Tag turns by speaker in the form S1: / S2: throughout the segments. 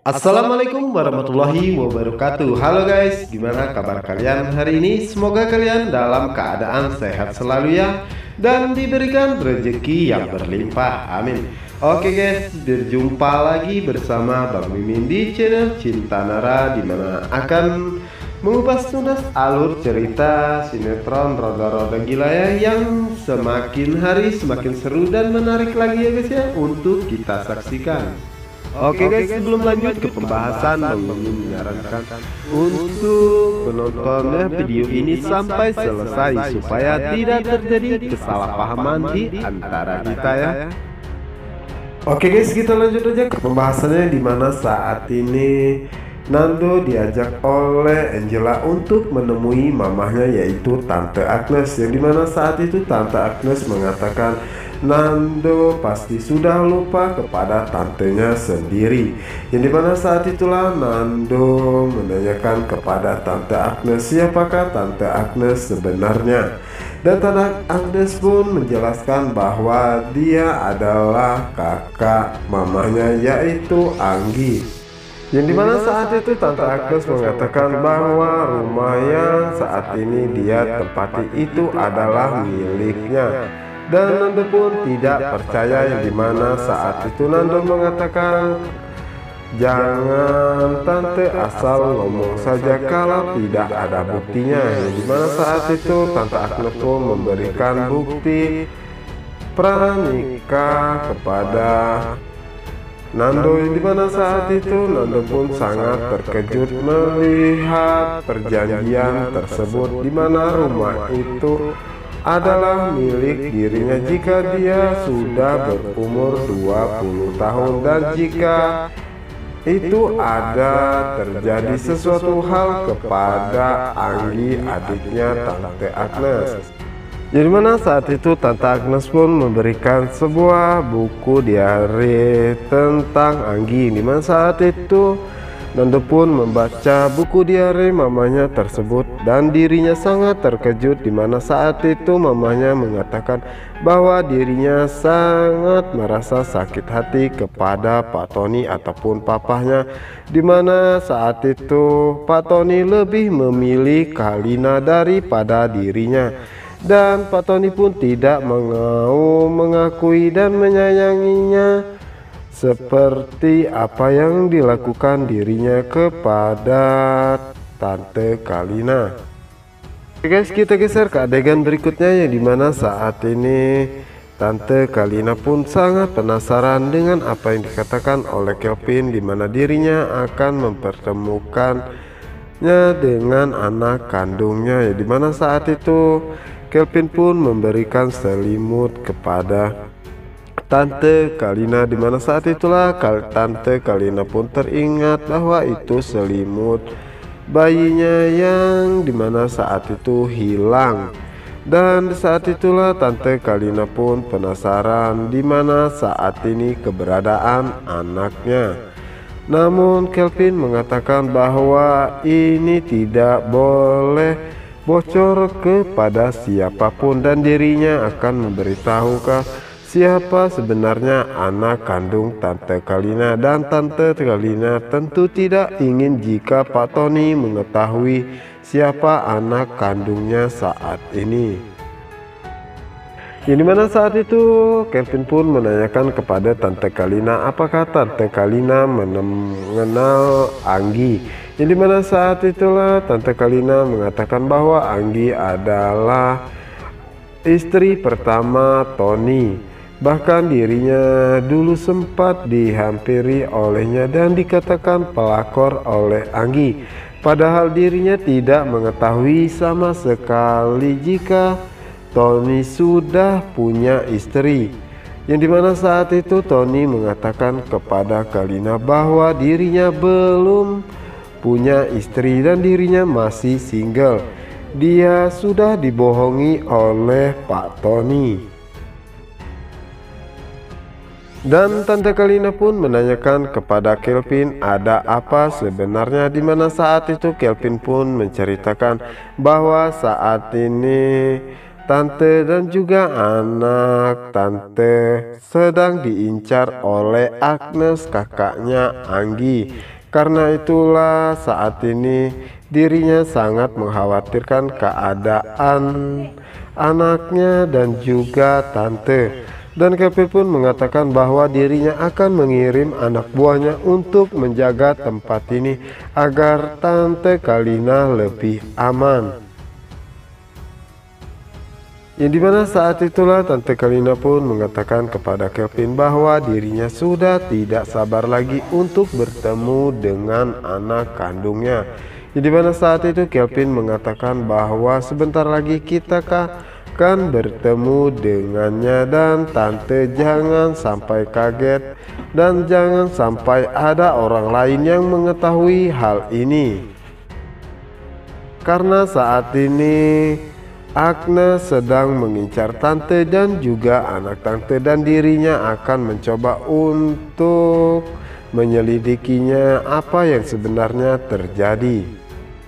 S1: Assalamualaikum warahmatullahi wabarakatuh. Halo guys, gimana kabar kalian hari ini? Semoga kalian dalam keadaan sehat selalu ya, dan diberikan rezeki yang berlimpah, amin. Oke guys, berjumpa lagi bersama Bang Mimin di channel Cinta Nara, dimana akan mengupas tuntas alur cerita sinetron Roda-Roda Gila ya, yang semakin hari semakin seru dan menarik lagi ya guys ya, untuk kita saksikan. Oke guys, sebelum lanjut ke pembahasan, Bang Mimin menyarankan untuk menontonnya video ini sampai selesai supaya tidak terjadi kesalahpahaman di antara kita ya. Oke guys, kita lanjut aja ke pembahasannya, dimana saat ini Nando diajak oleh Angela untuk menemui mamahnya, yaitu Tante Agnes, yang dimana saat itu Tante Agnes mengatakan Nando pasti sudah lupa kepada tantenya sendiri, yang dimana saat itulah Nando menanyakan kepada Tante Agnes siapakah Tante Agnes sebenarnya, dan Tante Agnes pun menjelaskan bahwa dia adalah kakak mamanya, yaitu Anggi, yang dimana saat itu Tante Agnes mengatakan bahwa rumah yang saat ini dia tempati itu adalah miliknya. Dan Nando pun tidak percaya, yang dimana saat itu Nando mengatakan, jangan tante asal ngomong saja kalau tidak ada buktinya, yang dimana saat itu Tante Agnes pun memberikan bukti pranikah kepada Nando, yang dimana saat itu Nando pun sangat terkejut melihat perjanjian tersebut, dimana rumah itu adalah milik dirinya jika dia sudah berumur 20 tahun, dan jika itu ada terjadi sesuatu hal kepada Anggi, adiknya Tante Agnes. Jadi mana saat itu Tante Agnes pun memberikan sebuah buku diari tentang Anggi, dimana saat itu Nando pun membaca buku diari mamanya tersebut, dan dirinya sangat terkejut, dimana saat itu mamanya mengatakan bahwa dirinya sangat merasa sakit hati kepada Pak Tony ataupun papahnya, dimana saat itu Pak Tony lebih memilih Kalina daripada dirinya. Dan Pak Tony pun tidak mau mengakui dan menyayanginya seperti apa yang dilakukan dirinya kepada Tante Kalina. Oke guys, kita geser ke adegan berikutnya, yang dimana saat ini Tante Kalina pun sangat penasaran dengan apa yang dikatakan oleh Kelvin, dimana dirinya akan mempertemukannya dengan anak kandungnya, yang dimana saat itu Kelvin pun memberikan selimut kepada Tante Kalina, dimana saat itulah Tante Kalina pun teringat bahwa itu selimut bayinya yang dimana saat itu hilang. Dan saat itulah Tante Kalina pun penasaran dimana saat ini keberadaan anaknya. Namun Kelvin mengatakan bahwa ini tidak boleh bocor kepada siapapun, dan dirinya akan memberitahukan siapa sebenarnya anak kandung Tante Kalina. Dan Tante Kalina tentu tidak ingin jika Pak Tony mengetahui siapa anak kandungnya saat ini. Yang dimana saat itu Kelvin pun menanyakan kepada Tante Kalina apakah Tante Kalina mengenal Anggi, yang dimana saat itulah Tante Kalina mengatakan bahwa Anggi adalah istri pertama Tony. Bahkan dirinya dulu sempat dihampiri olehnya dan dikatakan pelakor oleh Anggi, padahal dirinya tidak mengetahui sama sekali jika Tony sudah punya istri. Yang dimana saat itu Tony mengatakan kepada Kalina bahwa dirinya belum punya istri dan dirinya masih single. Dia sudah dibohongi oleh Pak Tony. Dan Tante Kalina pun menanyakan kepada Kelvin ada apa sebenarnya, dimana saat itu Kelvin pun menceritakan bahwa saat ini tante dan juga anak tante sedang diincar oleh Agnes, kakaknya Anggi, Karena itulah saat ini dirinya sangat mengkhawatirkan keadaan anaknya dan juga tante. Dan Kelvin pun mengatakan bahwa dirinya akan mengirim anak buahnya untuk menjaga tempat ini agar Tante Kalina lebih aman. Yang dimana saat itulah Tante Kalina pun mengatakan kepada Kelvin bahwa dirinya sudah tidak sabar lagi untuk bertemu dengan anak kandungnya. Yang dimana saat itu Kelvin mengatakan bahwa sebentar lagi kita akan bertemu dengannya, dan tante jangan sampai kaget dan jangan sampai ada orang lain yang mengetahui hal ini. Karena saat ini Agnes sedang mengincar tante dan juga anak tante, dan dirinya akan mencoba untuk menyelidikinya apa yang sebenarnya terjadi.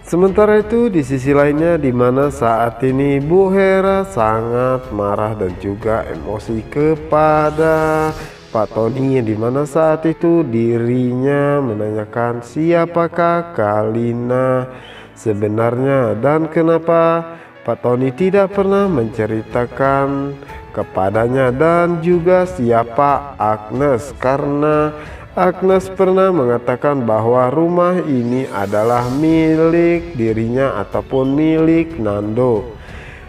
S1: Sementara itu di sisi lainnya, di mana saat ini Bu Hera sangat marah dan juga emosi kepada Pak Tony, yang dimana saat itu dirinya menanyakan siapakah Kalina sebenarnya dan kenapa Pak Tony tidak pernah menceritakan kepadanya, dan juga siapa Agnes, karena Agnes pernah mengatakan bahwa rumah ini adalah milik dirinya ataupun milik Nando.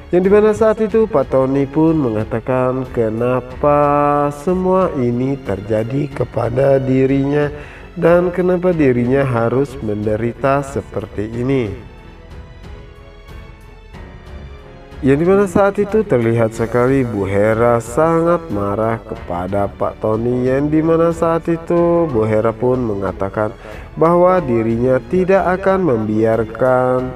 S1: Yang dimana saat itu Pak Tony pun mengatakan kenapa semua ini terjadi kepada dirinya dan kenapa dirinya harus menderita seperti ini. Yang dimana saat itu terlihat sekali Bu Hera sangat marah kepada Pak Tony, yang dimana saat itu Bu Hera pun mengatakan bahwa dirinya tidak akan membiarkan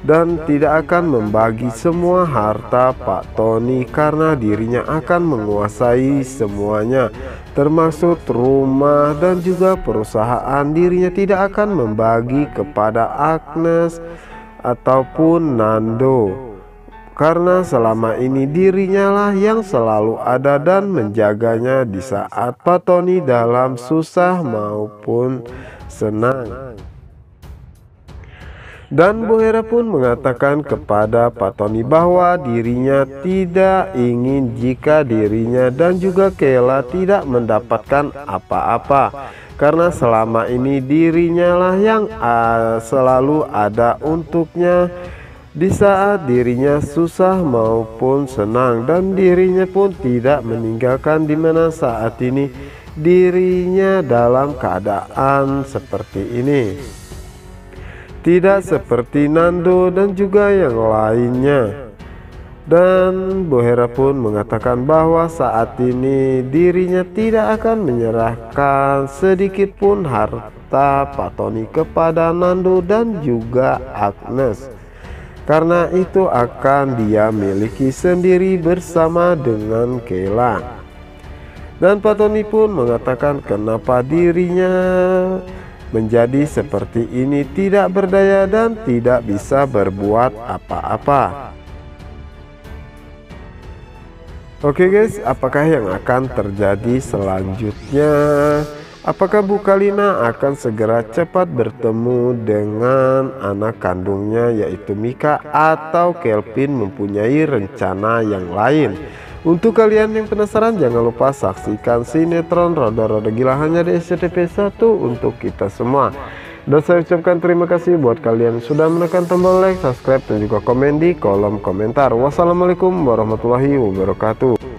S1: dan tidak akan membagi semua harta Pak Tony, karena dirinya akan menguasai semuanya termasuk rumah dan juga perusahaan. Dirinya tidak akan membagi kepada Agnes ataupun Nando, karena selama ini dirinya lah yang selalu ada dan menjaganya di saat Pak Tony dalam susah maupun senang. Dan Bu Hera pun mengatakan kepada Pak Tony bahwa dirinya tidak ingin jika dirinya dan juga Kela tidak mendapatkan apa-apa, karena selama ini dirinya lah yang selalu ada untuknya di saat dirinya susah maupun senang, dan dirinya pun tidak meninggalkan, dimana saat ini dirinya dalam keadaan seperti ini. Tidak seperti Nando dan juga yang lainnya. Dan Bu Hera pun mengatakan bahwa saat ini dirinya tidak akan menyerahkan sedikit pun harta Pak Tony kepada Nando dan juga Agnes, karena itu akan dia miliki sendiri bersama dengan Kela. Dan Pak Tony pun mengatakan kenapa dirinya menjadi seperti ini, tidak berdaya dan tidak bisa berbuat apa-apa. Oke guys, apakah yang akan terjadi selanjutnya? Apakah Bu Kalina akan segera cepat bertemu dengan anak kandungnya yaitu Mika, atau Kelvin mempunyai rencana yang lain? Untuk kalian yang penasaran, jangan lupa saksikan sinetron Roda-Roda Gila hanya di SCTV1 untuk kita semua. Dan saya ucapkan terima kasih buat kalian yang sudah menekan tombol like, subscribe, dan juga komen di kolom komentar. Wassalamualaikum warahmatullahi wabarakatuh.